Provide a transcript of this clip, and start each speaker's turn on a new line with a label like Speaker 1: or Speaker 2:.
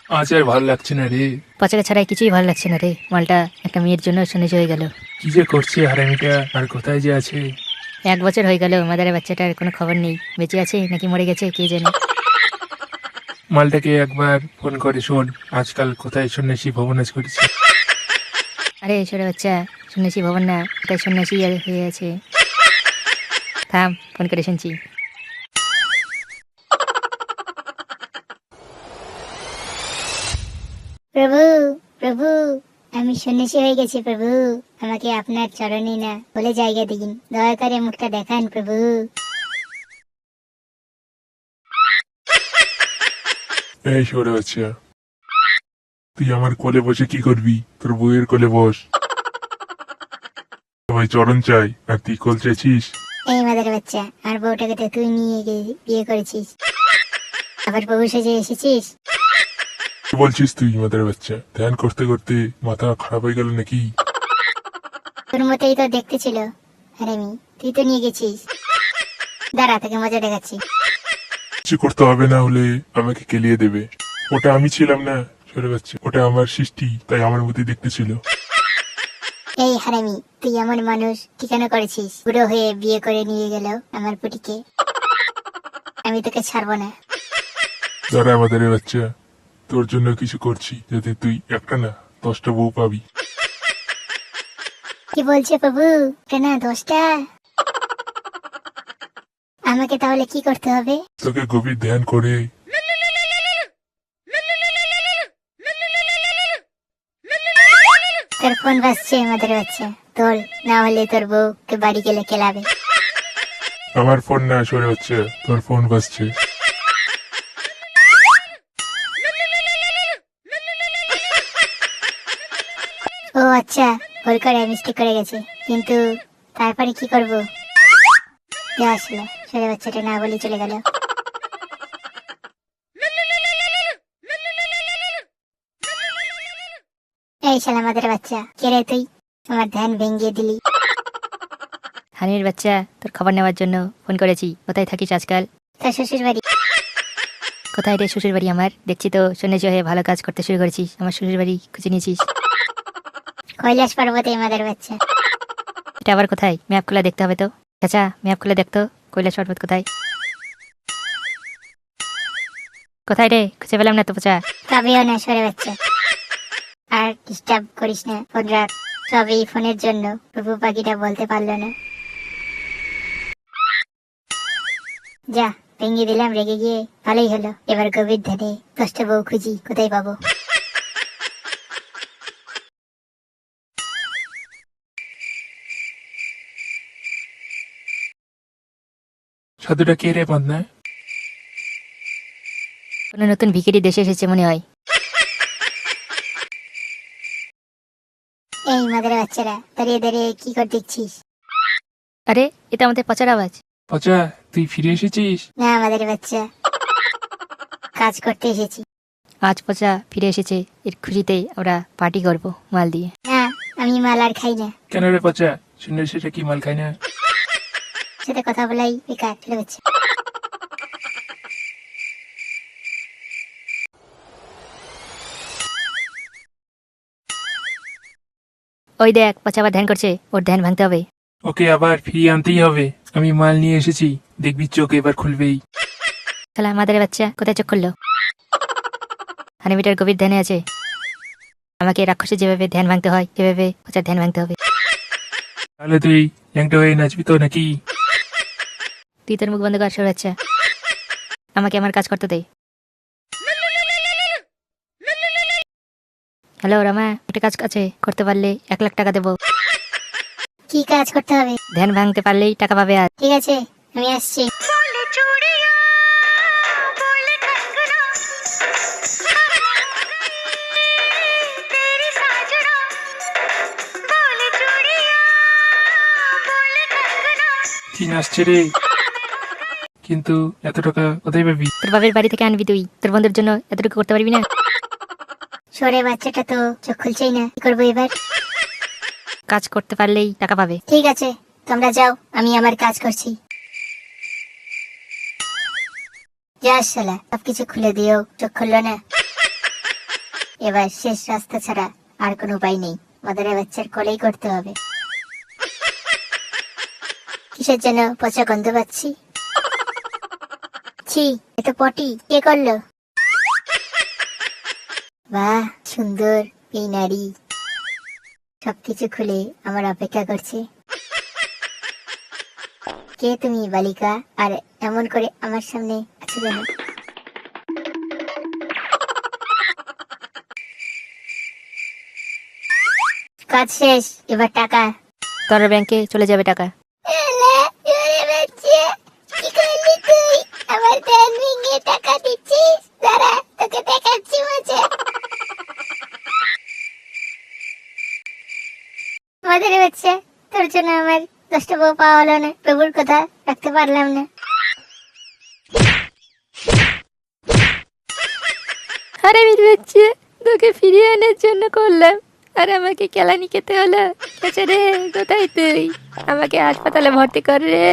Speaker 1: আজ আর ভালো লাগছে না রে।
Speaker 2: পচাকে ছাড়াই কিছুই ভালো লাগছে না রে। মালটা একটা মেয়ের জন্য সন্ন্যাসী হয়ে গেল।
Speaker 1: কি যে করছে হারামিটা, আর কোথায় যে আছে।
Speaker 2: 1 বছর হয়ে গেল, মাদারের বাচ্চাটার কোনো খবর নেই। বেঁচে আছে নাকি মরে গেছে কে জানে।
Speaker 1: মালটাকে একবার ফোন করে শোন, আজকাল কোথায় সন্ন্যাসী ভবনাজ করেছে।
Speaker 2: আরে ছোট বাচ্চা, সন্ন্যাসী ভবন না, কোথায় সন্ন্যাসী হয়ে আছে। থাম, ফোন করে শুনছি।
Speaker 3: প্রভু, প্রভু, আমি সন্ন্যাসী হয়ে গেছি প্রভু। আমাকে আপনার চরণে না বলে জায়গা দিন, দয়া করে মুখটা দেখান প্রভু।
Speaker 4: এই সরে বাচ্চা, তুই আমার কোলে বসে কি করবি? তোর বউয়ের কোলে বস। সবাই চরণ চাই আর তুই কোল চাইছিস?
Speaker 3: এই মাদার বাচ্চা, আমার বউটাকে তো তুই নিয়ে গিয়ে বিয়ে করেছিস, আবার প্রভু সেজে এসেছিস।
Speaker 4: কি বলছিস তুই মাদার বাচ্চা? ধ্যান করতে করতে মাথা খারাপ হয়ে গেল নাকি?
Speaker 3: তোর মতোই তো দেখতে ছিল হারামি, তুই তো নিয়ে গেছিস। দাঁড়া, তোকে মজা দেখাচ্ছি।
Speaker 4: কিছু করতে হবে না হলে আমাকে কেলিয়ে দেবে। ওটা আমি ছিলাম না সরে বাচ্চা, ওটা আমার সৃষ্টি, তাই আমার মধ্যে দেখতে ছিল।
Speaker 3: এই হারামি, তুই এমন মানুষ ঠিকানা করেছিস, বুড়ো হয়ে বিয়ে করে নিয়ে গেল আমার পুটিকে। আমি তোকে ছাড়বো না।
Speaker 4: দাঁড়া আমাদের বাচ্চা, তোর জন্য কিছু করছি যাতে তুই একটা না 10টা বউ পাবি।
Speaker 3: কি বলছে প্রভু? কেনা 10টা? আমাকে তাহলে কি করতে হবে?
Speaker 4: তোকে গভীর ধ্যান করে
Speaker 3: তোর ফোন বাজছে আমাদের বাচ্চা, তোর না হলে তোর বউকে বাড়ি গেলে খেলাবে।
Speaker 4: আমার ফোন না সরে বাচ্চা, তোর ফোন বাজছে।
Speaker 3: ও আচ্ছা, ভুল করে মিস্টেক করে গেছে, কিন্তু তারপরে কি করব? যা আসলে ছেলে বাচ্চাটা না বলে চলে গেল। এই শালা আমাদের বাচ্চা, কে রে তুই? আমার ধ্যান ভেঙে দিলি।
Speaker 2: হানির বাচ্চা, তোর খবর নেওয়ার জন্য ফোন করেছি। কোথায় থাকিস আজকাল?
Speaker 3: তোর শ্বশুর বাড়ি।
Speaker 2: কোথায় রে শ্বশুর বাড়ি আমার? দেখছি তো সন্ন্যাসী হয়ে ভালো কাজ করতে শুরু করেছিস, আমার শ্বশুর বাড়ি খুঁজে নিয়েছিস।
Speaker 3: কৈলাস পর্বতে আমাদের বাচ্চা।
Speaker 2: এটা আবার কোথায়? ম্যাপ খুলে দেখতে হবে তো। আচ্ছা, ম্যাপ খুলে দেখতো কৈলাস পর্বত কোথায়। কোথায় রে? খুঁজে পেলাম না তো পচা।
Speaker 3: কাবিও না সরে বাচ্চা, আর ডিস্টার্ব করিস না, ফোন রাখ। সব এই ফোনের জন্য প্রভু পাখিটা বলতে পারলো না। যা, ভেঙে দিলাম রেগে গিয়ে, ভালোই হলো। এবার গভীর ধ্যানে 10টা বউ খুঁজি, কোথায় পাবো।
Speaker 1: সাধুটা কে রে বদনা?
Speaker 2: কোনো নতুন ভিখিরি দেশে এসেছে মনে হয়।
Speaker 3: এই মাদের বাচ্চারা, দাঁড়িয়ে দাঁড়িয়ে কি করে দেখছিস?
Speaker 2: আরে, এটা আমাদের পচার আওয়াজ।
Speaker 1: পচা, তুই ফিরে এসেছিস?
Speaker 3: না আমাদের বাচ্চা, কাজ করতে এসেছি।
Speaker 2: আজ পচা ফিরে এসেছে, এর খুশিতেই আমরা পার্টি করব মাল দিয়ে।
Speaker 3: না, আমি মাল আর খাই না।
Speaker 1: কেন রে পচা, সন্ন্যাসীটা কি মাল খায় না?
Speaker 3: সাথে কথা বলাই বেকার, চলে বাচ্চা।
Speaker 2: ওই দেখ, পচা আবার ধ্যান করছে, ওর ধ্যান ভাঙতে হবে।
Speaker 1: ওকে আবার ফিরিয়ে আনতেই হবে। আমি মাল নিয়ে এসেছি, দেখবি চোখ এবার খুলবেই।
Speaker 2: শালা মাদারের বাচ্চা, কোথায় চোখ খুললো? হানিমিটার গভীর ধ্যানে আছে। আমাকে রাক্ষসের যেভাবে ধ্যান ভাঙতে হয় সেভাবে পচার ধ্যান ভাঙতে হবে।
Speaker 1: তাহলে তুই ল্যাংটা হয়ে নাচবি তো নাকি?
Speaker 2: তুই তোর মুখ বন্ধ কর সর বাচ্চা, আমাকে আমার কাজ করতে দে। হ্যালো রামা, একটা কাজ আছে, করতে পারলে 1 লাখ টাকা দেবো।
Speaker 3: কি কাজ করতে হবে?
Speaker 2: ধ্যান ভাঙতে পারলেই টাকা পাবে। আর
Speaker 3: ঠিক আছে, আমি আসছি।
Speaker 1: কি নাচছে রে? কিন্তু এত টাকা কোথায় পাবি?
Speaker 2: তোর বাপের বাড়ি থেকে আনবি তুই, তোর বন্ধুর জন্য এতটুকু করতে পারবি না?
Speaker 3: সরে বাচ্চাটা তো চোখ খুলছেই না, কি করবো এবার?
Speaker 2: কাজ করতে পারলেই টাকা পাবে।
Speaker 3: ঠিক আছে, তোমরা যাও, আমি আমার কাজ করছি। যা শালা, সবকিছু খুলে দিও, চোখ খুললো না। এবার শেষ রাস্তা ছাড়া আর কোনো উপায় নেই, মাদারের বাচ্চার কোলেই করতে হবে। কিসের জন্য পচা গন্ধ পাচ্ছি? ছি, এ তো পটি। কে করলো? বাহ, সুন্দর এই নারী, সবকিছু খুলে আমার অপেক্ষা করছে। কে তুমি বালিকা, আর এমন করে আমার সামনে আছো কেন? কাজ শেষ, এবার টাকা।
Speaker 2: তোর ব্যাংকে চলে যাবে টাকা।
Speaker 3: কি করলি তুই? আমার ধ্যান ভেঙে টাকা দিচ্ছিস? দাঁড়া, তোকে দেখাচ্ছি মজা। আমাদের বাচ্চা, তোর জন্য আমার 10টা বউ পাওয়া হলো না, প্রভুর কথা রাখতে পারলাম না।
Speaker 2: আরে বীর বাচ্চা, তোকে ফিরিয়ে আনার জন্য করলাম, আর আমাকে কেলানি খেতে হলো। আচ্ছা রে, কোথায় তুই? আমাকে হাসপাতালে ভর্তি কর রে।